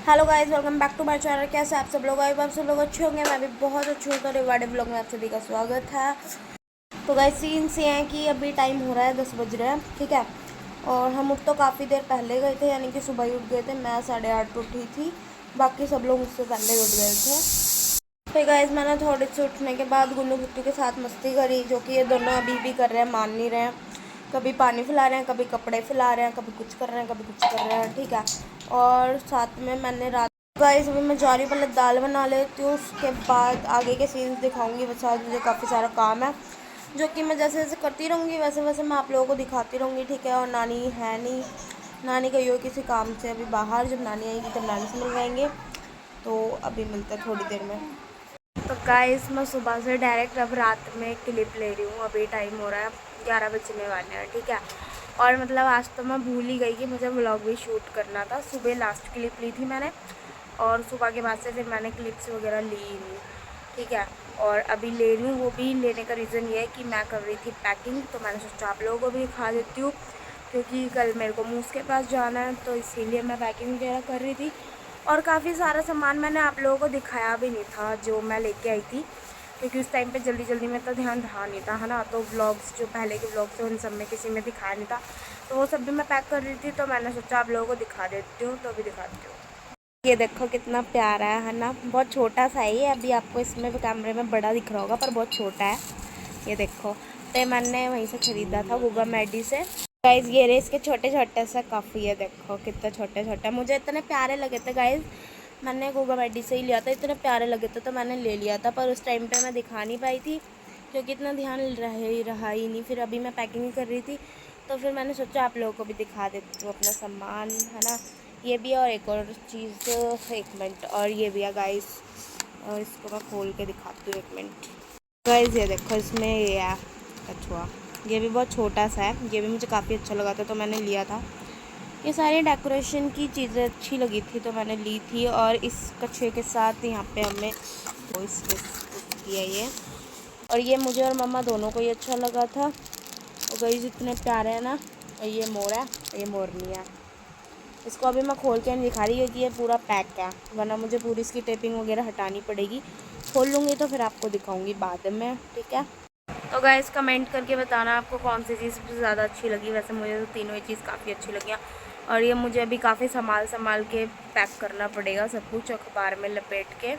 Hello guys, welcome back to my channel. कैसे आप सब लोग? आप सब लोग अच्छे होंगे, मैं भी बहुत अच्छी हूँ। तो रिवार्ड ब्लॉग में आप सभी का स्वागत है। तो गाइस सीन से हैं कि अभी टाइम हो रहा है 10 बज रहे हैं, ठीक है। और हम उठ तो काफ़ी देर पहले गए थे, यानी कि सुबह ही उठ गए थे। मैं 8:30 उठी थी, बाकी सब लोग मुझसे पहले ही उठ गए थे। फिर गाइस मैंने थोड़ी से उठने के बाद गुल्लू गुट्टू के साथ मस्ती करी, जो कि ये दोनों अभी भी कर रहे हैं, मान नहीं रहे हैं। कभी पानी पिला रहे हैं, कभी कपड़े फैला रहे हैं, कभी कुछ कर रहे हैं, कभी कुछ कर रहे हैं, ठीक है। और साथ में मैंने रात गाइस अभी मैं जा रही हूँ, पहले दाल बना लेती हूँ, उसके बाद आगे के सीन्स दिखाऊंगी। बस आज मुझे काफ़ी सारा काम है, जो कि मैं जैसे जैसे करती रहूँगी वैसे वैसे मैं आप लोगों को दिखाती रहूँगी, ठीक है। और नानी है नहीं, नानी गई हो किसी काम से अभी बाहर। जब नानी आएगी तब नानी से मिलवाएंगे। तो अभी मिलते हैं थोड़ी देर में। तो गाइस मैं सुबह से डायरेक्ट अब रात में क्लिप ले रही हूँ। अभी टाइम हो रहा है 11 बजने वाले हैं, ठीक है। और मतलब आज तो मैं भूल ही गई कि मुझे व्लॉग भी शूट करना था। सुबह लास्ट क्लिप ली थी मैंने, और सुबह के बाद से फिर मैंने क्लिप्स वगैरह ली ही नहीं, ठीक है। और अभी ले रही हूँ, वो भी लेने का रीज़न ये है कि मैं कर रही थी पैकिंग। तो मैंने सोचा आप लोगों को भी दिखा देती हूँ, क्योंकि कल मेरे को मूस के पास जाना है, तो इसीलिए मैं पैकिंग वगैरह कर रही थी। और काफ़ी सारा सामान मैंने आप लोगों को दिखाया भी नहीं था जो मैं लेके आई थी, क्योंकि उस टाइम पे जल्दी जल्दी में तो ध्यान रहा नहीं था, है ना। तो व्लॉग्स जो पहले के व्लॉग्स थे उन सब में किसी में दिखाया नहीं था, तो वो सब भी मैं पैक कर रही थी। तो मैंने सोचा आप लोगों को दिखा देती हूँ, तो अभी दिखाती हूँ। ये देखो कितना प्यारा है ना। बहुत छोटा सा ही है, अभी आपको इसमें कैमरे में बड़ा दिख रहा होगा, पर बहुत छोटा है। ये देखो, तो मैंने वहीं से ख़रीदा था गूगा मैडी से। गाइज़ ये रहे इसके छोटे छोटे से काफ़ी है, देखो कितने छोटे छोटे। मुझे इतने प्यारे लगे थे गाइज़, मैंने गूगा मैडी से ही लिया था। इतने प्यारे लगे थे तो मैंने ले लिया था, पर उस टाइम पे मैं दिखा नहीं पाई थी क्योंकि इतना ध्यान रहा ही नहीं। फिर अभी मैं पैकिंग कर रही थी, तो फिर मैंने सोचा आप लोगों को भी दिखा देती हूँ अपना सामान, है ना। ये भी है, और एक और चीज़, एक मिनट, और ये भी है गाइस। और इसको मैं खोल के दिखाती हूँ, एक मिनट। गाइस ये देखो, इसमें ये है कछुआ। ये भी बहुत छोटा सा है, ये भी मुझे काफ़ी अच्छा लगा था तो मैंने लिया था। ये सारी डेकोरेशन की चीज़ें अच्छी लगी थी तो मैंने ली थी। और इस कछुए के साथ यहाँ पे हमें वो इसके किया ये, और ये मुझे और मम्मा दोनों को ही अच्छा लगा था। और गाइस इतने प्यारे हैं ना। और ये मोर है, ये मोरनी है। इसको अभी मैं खोल के नहीं दिखा रही क्योंकि ये पूरा पैक है, वरना मुझे पूरी इसकी टेपिंग वगैरह हटानी पड़ेगी। खोल लूँगी तो फिर आपको दिखाऊंगी बाद में, ठीक है। तो गाइस कमेंट करके बताना आपको कौन सी चीज़ सबसे ज़्यादा अच्छी लगी। वैसे मुझे तो तीनों ही चीज़ काफ़ी अच्छी लगी। और ये मुझे अभी काफ़ी संभाल के पैक करना पड़ेगा सब कुछ, अखबार में लपेट के,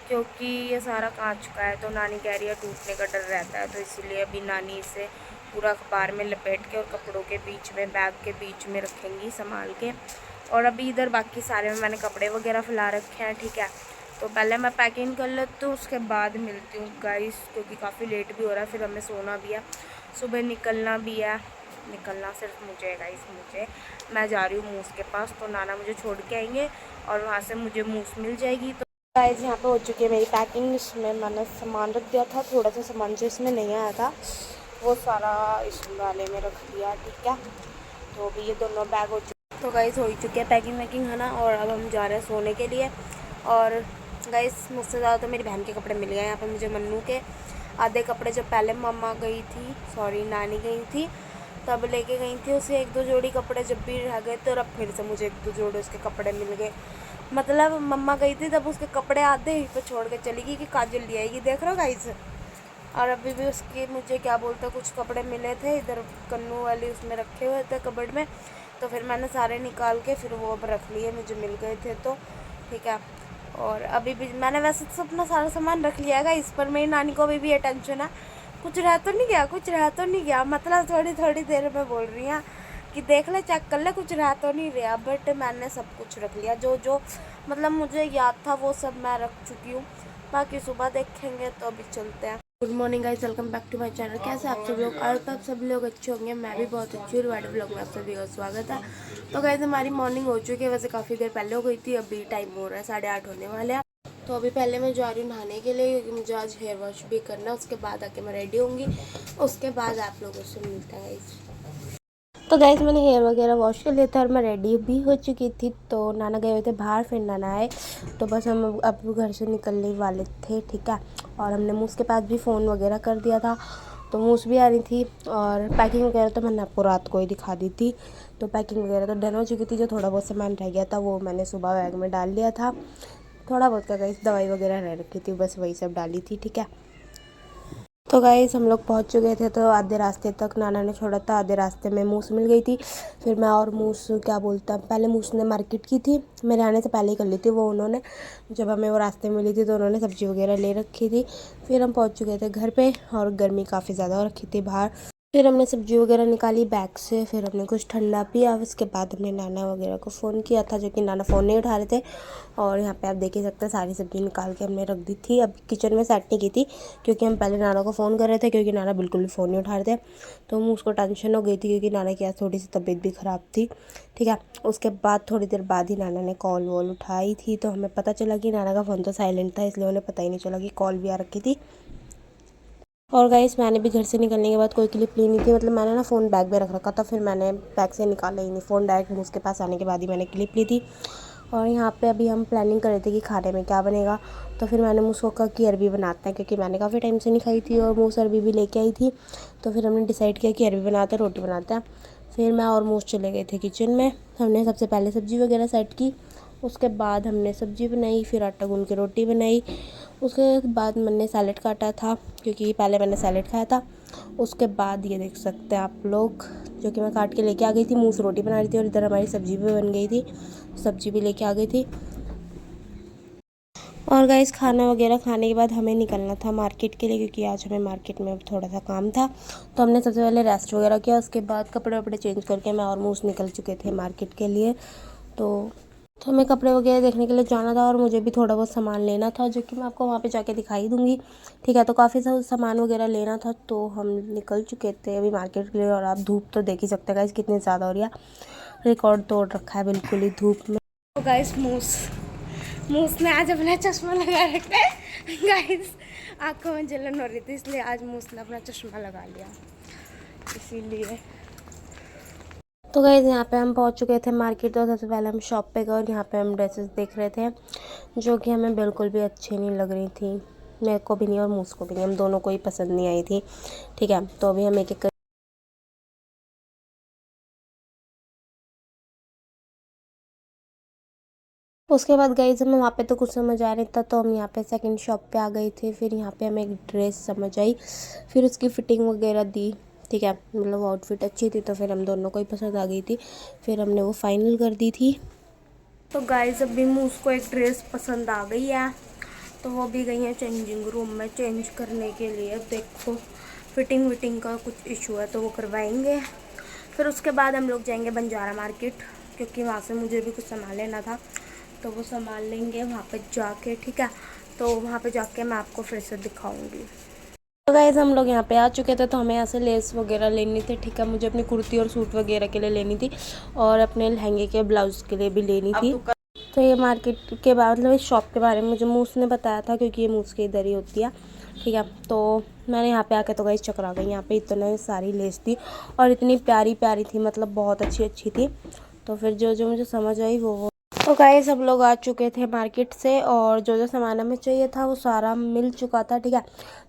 क्योंकि ये सारा कांच का है। तो नानी कह रही है टूटने का डर रहता है, तो इसीलिए अभी नानी इसे पूरा अखबार में लपेट के और कपड़ों के बीच में, बैग के बीच में रखेंगी संभाल के। और अभी इधर बाकी सारे में मैंने कपड़े वगैरह फैला रखे हैं, ठीक है। तो पहले मैं पैकिंग कर लेती हूँ, उसके बाद मिलती हूँ गाइस, क्योंकि काफ़ी लेट भी हो रहा है, फिर हमें सोना भी है, सुबह निकलना भी है। निकलना सिर्फ मुझे है गाइस, मुझे, मैं जा रही हूँ मूस के पास, तो नाना मुझे छोड़ के आएंगे और वहाँ से मुझे मूस मिल जाएगी। तो गाइस यहाँ पे हो चुकी है मेरी पैकिंग। इसमें मैंने सामान रख दिया था, थोड़ा सा सामान जो इसमें नहीं आया था वो सारा इस वाले में रख दिया, ठीक है। तो अभी ये दोनों बैग हो चुके। तो गाइस हो ही चुकी है पैकिंग वैकिंग, है ना। और अब हम जा रहे हैं सोने के लिए। और गाइस मुझसे ज़्यादा तो मेरी बहन के कपड़े मिल गए यहाँ पे मुझे। मन्नू के आधे कपड़े जब पहले मम्मा गई थी, सॉरी नानी गई थी, तब लेके गई थी उसे 1-2 जोड़ी कपड़े। जब भी रह गए तो अब फिर से मुझे 1-2 जोड़ी उसके कपड़े मिल गए। मतलब मम्मा गई थी तब उसके कपड़े आधे ही पे छोड़ के चली गई कि काजल ले आएगी, देख रहा हो गाइस। और अभी भी उसके मुझे क्या बोलते कुछ कपड़े मिले थे इधर कन्नू वाली उसमें रखे हुए थे कबर्ड में, तो फिर मैंने सारे निकाल के फिर वो अब रख लिए, मुझे मिल गए थे तो, ठीक है। और अभी भी मैंने वैसे तो अपना सारा सामान रख लिया है इस पर। मेरी नानी को अभी भी ये टेंशन है कुछ रह तो नहीं गया, कुछ रह तो नहीं गया। मतलब थोड़ी थोड़ी देर में बोल रही हैं कि देख ले, चेक कर ले, कुछ रह तो नहीं रहा। बट मैंने सब कुछ रख लिया, जो जो मतलब मुझे याद था वो सब मैं रख चुकी हूँ। बाकी सुबह देखेंगे, तो अभी चलते हैं। Good morning guys, welcome back to my channel. कैसे आप सब लोग? और आप सब लोग अच्छे होंगे, मैं भी बहुत अच्छी हूँ। वाइड ब्लॉग में आप सभी का स्वागत है। तो गाइस हमारी मॉर्निंग हो चुकी है, वैसे काफ़ी देर पहले हो गई थी। अभी टाइम हो रहा है 8:30 होने वाले हैं। तो अभी पहले मैं जा रही हूँ नहाने के लिए, क्योंकि मुझे आज हेयर वॉश भी करना है। उसके बाद आके मैं रेडी होंगी, उसके बाद आप लोगों से मिलते हैं गाइस। तो गाइस मैंने हेयर वगैरह वॉश कर लिया था और मैं रेडी भी हो चुकी थी। तो नाना गए हुए थे बाहर, फिर नाना आए, तो बस हम अब घर से निकलने वाले थे, ठीक है। और हमने मुझ के पास भी फ़ोन वगैरह कर दिया था, तो मूस भी आ रही थी। और पैकिंग वगैरह तो मैंने आपको रात को ही दिखा दी थी। तो पैकिंग वगैरह तो डन हो चुकी थी। जो थोड़ा बहुत सामान रह गया था वो मैंने सुबह बैग में डाल लिया था। थोड़ा बहुत का गाइस दवाई वगैरह रह रखी थी, बस वही सब डाली थी, ठीक है। तो गाइस हम लोग पहुंच चुके थे। तो आधे रास्ते तक नाना ने छोड़ा था, आधे रास्ते में मूस मिल गई थी। फिर मैं और मूस क्या बोलता, पहले मूस ने मार्केट की थी, मेरे आने से पहले ही कर ली थी वो उन्होंने। जब हमें वो रास्ते में मिली थी तो उन्होंने सब्ज़ी वगैरह ले रखी थी। फिर हम पहुँच चुके थे घर पर और गर्मी काफ़ी ज़्यादा हो रखी थी बाहर। फिर हमने सब्ज़ी वगैरह निकाली बैग से, फिर हमने कुछ ठंडा पिया। उसके बाद हमने नाना वगैरह को फ़ोन किया था, जो कि नाना फ़ोन नहीं उठा रहे थे। और यहाँ पे आप देख ही सकते हैं सारी सब्ज़ी निकाल के हमने रख दी थी। अब किचन में सेट नहीं की थी क्योंकि हम पहले नाना को फ़ोन कर रहे थे, क्योंकि नाना बिल्कुल भी फ़ोन नहीं उठा रहे थे। तो उसको टेंशन हो गई थी क्योंकि नाना की आज थोड़ी सी तबीयत भी ख़राब थी, ठीक है। उसके बाद थोड़ी देर बाद ही नाना ने कॉल वॉल उठाई थी। तो हमें पता चला कि नाना का फ़ोन तो साइलेंट था, इसलिए उन्हें पता ही नहीं चला कि कॉल भी आ रखी थी। और गाइस मैंने भी घर से निकलने के बाद कोई क्लिप ली नहीं थी, मतलब मैंने ना फ़ोन बैग में रख रखा था, फिर मैंने बैग से निकाला ही नहीं फ़ोन, डायरेक्ट उसके पास आने के बाद ही मैंने क्लिप ली थी। और यहाँ पे अभी हम प्लानिंग कर रहे थे कि खाने में क्या बनेगा। तो फिर मैंने मुझको कहा कि अरबी बनाते हैं, क्योंकि मैंने काफ़ी टाइम से नहीं खाई थी और मूस अरबी भी लेके आई थी। तो फिर हमने डिसाइड किया कि अरबी बनाते हैं, रोटी बनाते हैं। फिर मैं और मूस चले गए थे किचन में। हमने सबसे पहले सब्ज़ी वगैरह सेट की, उसके बाद हमने सब्ज़ी बनाई, फिर आटा गूँध के रोटी बनाई। उसके बाद मैंने सैलेड काटा था, क्योंकि पहले मैंने सैलेड खाया था। उसके बाद ये देख सकते हैं आप लोग, जो कि मैं काट के लेके आ गई थी। मूस रोटी बना रही थी और इधर हमारी सब्ज़ी भी बन गई थी, सब्ज़ी भी लेके आ गई थी। और गाइस खाना वगैरह खाने के बाद हमें निकलना था मार्केट के लिए, क्योंकि आज हमें मार्केट में थोड़ा सा काम था। तो हमने सबसे पहले रेस्ट वगैरह किया, उसके बाद कपड़े वपड़े चेंज करके मैं और मूस निकल चुके थे मार्केट के लिए। तो हमें कपड़े वगैरह देखने के लिए जाना था और मुझे भी थोड़ा बहुत सामान लेना था, जो कि मैं आपको वहाँ पे जाके दिखाई दूँगी, ठीक है। तो काफ़ी सामान वगैरह लेना था, तो हम निकल चुके थे अभी मार्केट के लिए। और आप धूप तो देख ही सकते हैं गाइस कितनी ज़्यादा हो रही है, रिकॉर्ड तोड़ रखा है बिल्कुल ही धूप में। तो गाइस मूस ने आज अपना चश्मा लगा रखा है गाइस, आँखों में जलन हो रही थी, इसलिए आज मूस ने अपना चश्मा लगा लिया, इसीलिए। तो गाइस यहाँ पे हम पहुँच चुके थे मार्केट। तो सबसे पहले हम शॉप पे गए और यहाँ पे हम ड्रेसेस देख रहे थे, जो कि हमें बिल्कुल भी अच्छी नहीं लग रही थी, मेरे को भी नहीं और मूस को भी नहीं, हम दोनों को ही पसंद नहीं आई थी, ठीक है। तो अभी हम एक एक उसके बाद गाइस हमें वहाँ पे तो कुछ समझ आ नहीं था, तो हम यहाँ पे सेकंड शॉप पे आ गए थे। फिर यहाँ पे हमें एक ड्रेस समझ आई, फिर उसकी फ़िटिंग वगैरह दी, ठीक है, मतलब आउटफिट अच्छी थी, तो फिर हम दोनों को ही पसंद आ गई थी, फिर हमने वो फाइनल कर दी थी। तो गाइस अभी उसको एक ड्रेस पसंद आ गई है, तो वो भी गई है चेंजिंग रूम में चेंज करने के लिए। देखो फिटिंग विटिंग का कुछ इशू है, तो वो करवाएंगे। फिर उसके बाद हम लोग जाएंगे बंजारा मार्केट, क्योंकि वहाँ से मुझे भी कुछ सामान लेना था, तो वो सामान लेंगे वहाँ पे जाके, ठीक है। तो वहाँ पे जाके मैं आपको फिर से दिखाऊंगी। तो गाइस हम लोग यहाँ पे आ चुके थे, तो हमें यहाँ से लेस वगैरह लेनी थी, ठीक है। मुझे अपनी कुर्ती और सूट वगैरह के लिए लेनी थी, और अपने लहंगे के ब्लाउज के लिए भी लेनी थी। तो ये मार्केट के बाद मतलब इस शॉप के बारे में मुझे मूस ने बताया था, क्योंकि ये मूस की इधर ही होती है, ठीक है। तो मैंने यहाँ पे आके तो गाइस चक्कर आ गई, यहाँ पे इतनी सारी लेस थी और इतनी प्यारी प्यारी थी, मतलब बहुत अच्छी अच्छी थी। तो फिर जो जो मुझे समझ आई वो तो गाइस सब लोग आ चुके थे मार्केट से, और जो जो सामान हमें चाहिए था वो सारा मिल चुका था, ठीक है।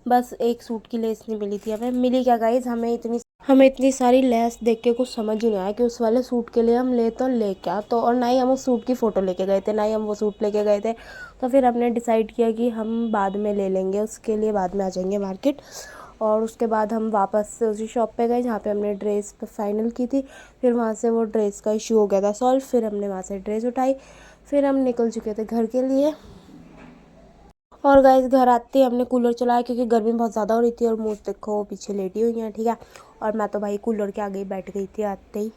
बस एक सूट की लेस नहीं मिली थी। हमें मिली क्या गाइस, हमें इतनी सारी लेस देख के कुछ समझ ही नहीं आया कि उस वाले सूट के लिए हम ले तो ले क्या, तो और ना ही हम उस सूट की फ़ोटो लेके गए थे, ना ही हम वो सूट लेके गए थे। तो फिर हमने डिसाइड किया कि हम बाद में ले लेंगे, उसके लिए बाद में आ जाएंगे मार्केट। और उसके बाद हम वापस से उसी शॉप पे गए जहाँ पे हमने ड्रेस फाइनल की थी। फिर वहाँ से वो ड्रेस का इशू हो गया था सॉल्व, फिर हमने वहाँ से ड्रेस उठाई, फिर हम निकल चुके थे घर के लिए। और गाइस घर आते ही हमने कूलर चलाया, क्योंकि गर्मी बहुत ज़्यादा हो रही थी। और मुझ देखो पीछे लेटी हुई हैं, ठीक है। और मैं तो भाई कूलर के आगे ही बैठ गई थी आते ही।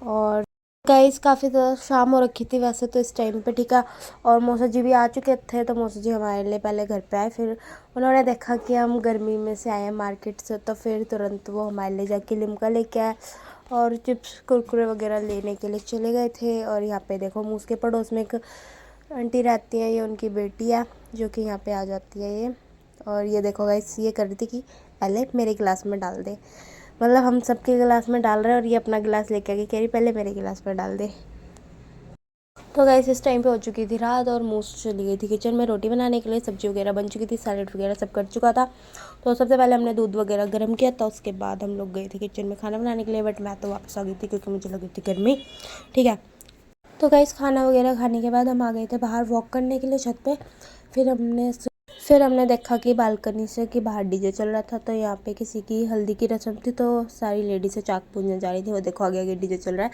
और गाइस काफ़ी ज़्यादा शाम हो रखी थी वैसे तो इस टाइम पे, ठीक है। और मौसा जी भी आ चुके थे, तो मौसा जी हमारे लिए पहले घर पे आए, फिर उन्होंने देखा कि हम गर्मी में से आए हैं मार्केट से, तो फिर तुरंत वो हमारे लिए जाके लिम्का लेके आए और चिप्स कुरकुरे वगैरह लेने के लिए चले गए थे। और यहाँ पे देखो मुझ के पड़ोस में एक आंटी रहती है, ये उनकी बेटी है, जो कि यहाँ पे आ जाती है ये। और ये देखो गाइस ये कर रही थी कि पहले मेरे गिलास में डाल दे, मतलब हम सबके गिलास में डाल रहे हैं और ये अपना गिलास लेके आ गई, कह रही पहले मेरे गिलास में डाल दे। तो गाइस इस टाइम पे हो चुकी थी रात और मूस चली गई थी किचन में रोटी बनाने के लिए। सब्जी वगैरह बन चुकी थी, सैलेड वगैरह सब कर चुका था। तो सबसे पहले हमने दूध वगैरह गर्म किया था, उसके बाद हम लोग गए थे किचन में खाना बनाने के लिए। बट मैं तो वापस आ गई थी क्योंकि मुझे लगी थी गर्मी। ठीक है, तो गाइस खाना वगैरह खाने के बाद हम आ गए थे बाहर वॉक करने के लिए छत पे। फिर हमने देखा कि बालकनी से कि बाहर डीजे चल रहा था। तो यहाँ पे किसी की हल्दी की रस्म थी, तो सारी लेडीज़ें चाक पूजने जा रही थी। वो देखो आगे आगे डीजे चल रहा है,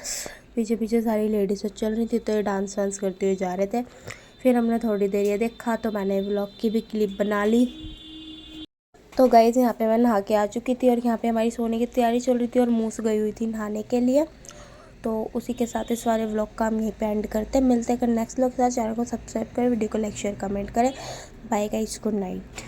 पीछे पीछे सारी लेडीज़ें चल रही थी। तो ये डांस वांस करते हुए जा रहे थे। फिर हमने थोड़ी देर ये देखा, तो मैंने व्लॉग की भी क्लिप बना ली। तो गाइस यहाँ पे मैं नहा के आ चुकी थी और यहाँ पे हमारी सोने की तैयारी चल रही थी और मूस गई हुई थी नहाने के लिए। तो उसी के साथ इस वाले व्लॉग का हम यहीं पे एंड करते हैं। मिलते हैं नेक्स्ट व्लॉग के साथ। चैनल को सब्सक्राइब करें, वीडियो को लाइक शेयर कमेंट करें। Bye guys, good night.